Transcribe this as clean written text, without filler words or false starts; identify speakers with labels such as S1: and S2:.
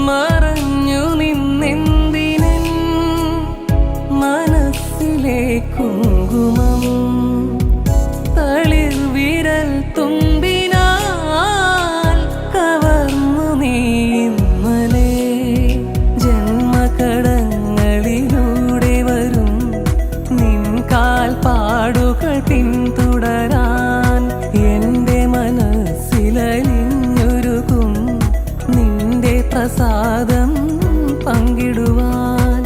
S1: മറഞ്ഞു നിന്നെന്തിനൻ മനസ്സിലെ കുങ്കുമം തളിർ വിരൽ തുമ്പിനാൽ കവർന്നു നീ ഇന്നലെ ജന്മകടങ്ങളിലൂടെ വരും നിൻ കാൽപ്പാടുകൾ പിന്തുടരാൻ എൻ്റെ മനസ്സിലലിഞ്ഞൊരുകും നിന്റെ പ്രസാദം പങ്കിടുവാൻ